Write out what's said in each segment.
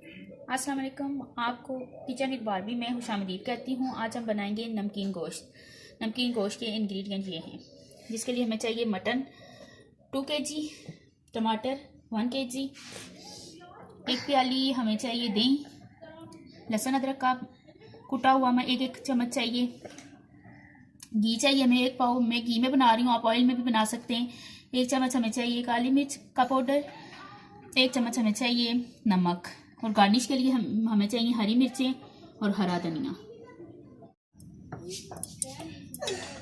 अस्सलाम वालेकुम। आपको किचन विद बारबी में खुशामदीद कहती हूँ। आज हम बनाएंगे नमकीन गोश्त। नमकीन गोश्त के इंग्रेडिएंट ये हैं, जिसके लिए हमें चाहिए मटन 2 kg, टमाटर 1 kg, 1 प्याली हमें चाहिए दही, लहसुन अदरक का कुटा हुआ हमें 1 चम्मच चाहिए, घी चाहिए हमें 1 पाव। मैं घी में बना रही हूँ, आप ऑयल में भी बना सकते हैं। 1 चम्मच हमें चाहिए काली मिर्च का पाउडर, 1 चम्मच हमें चाहिए नमक, और गार्निश के लिए हमें चाहिए हरी मिर्चें और हरा धनिया।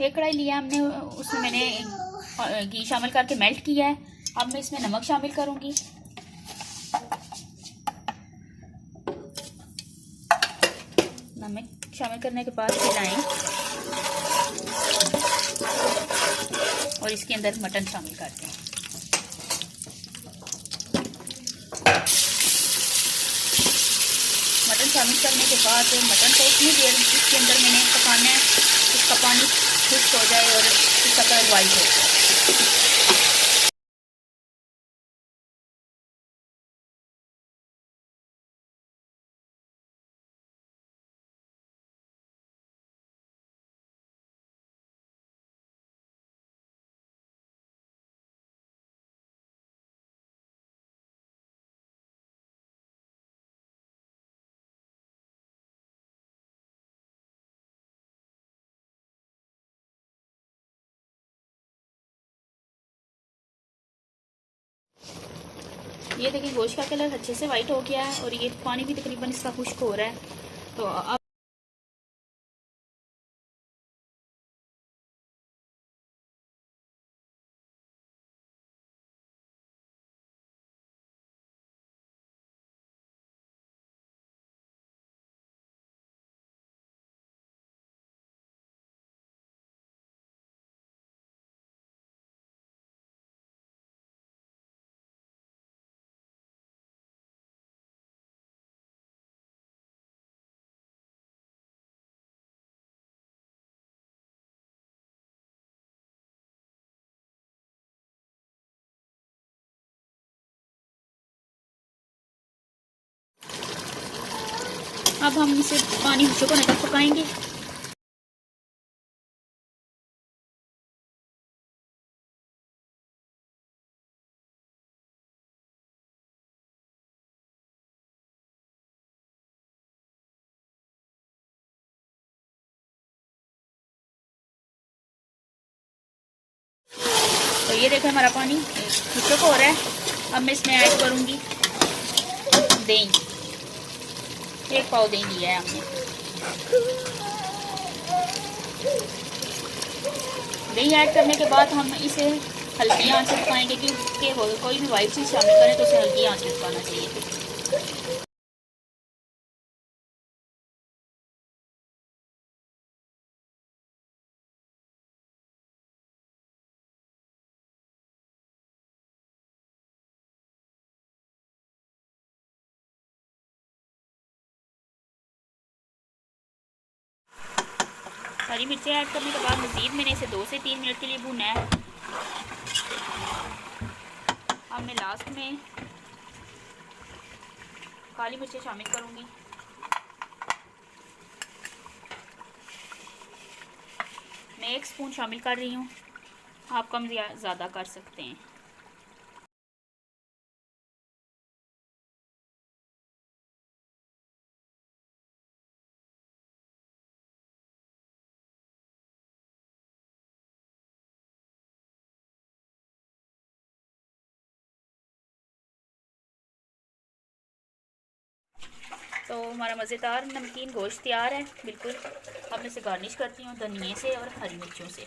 एक कढ़ाई लिया हमने, उसमें मैंने घी शामिल करके मेल्ट किया है। अब मैं इसमें नमक शामिल करूंगी। नमक शामिल करने के बाद हिलाएं और इसके अंदर मटन शामिल करते हैं। मटन शामिल करने के बाद मटन को उतनी देर इसके अंदर मैंने पकाना है, इसका पानी खुश्क हो जाए और इसका कलर वाइट हो जाए। ये देखिए गोश्त का कलर अच्छे से वाइट हो गया है और ये पानी भी तकरीबन इसका खुश्क हो रहा है। तो अब हम इसे पानी सुखने तक पकाएंगे। तो ये देखो हमारा पानी खुश्क हो रहा है। अब मैं इसमें ऐड करूंगी दही। 1 पाव दही लिया है हमने। दही ऐड करने के बाद हम इसे हल्की आंच से पकाएंगे, क्योंकि कोई भी वाइट चीज़ शामिल करें तो उसे हल्की आंच में पकाना चाहिए। हरी मिर्चें ऐड करने के बाद मज़ीद मैंने इसे 2 से 3 मिनट के लिए भूना है। अब मैं लास्ट में काली मिर्चें शामिल करूंगी। मैं 1 स्पून शामिल कर रही हूँ, आप कम ज़्यादा कर सकते हैं। तो हमारा मज़ेदार नमकीन गोश्त तैयार है बिल्कुल। अब मैं इसे गार्निश करती हूँ धनिए से और हरी मिर्चों से।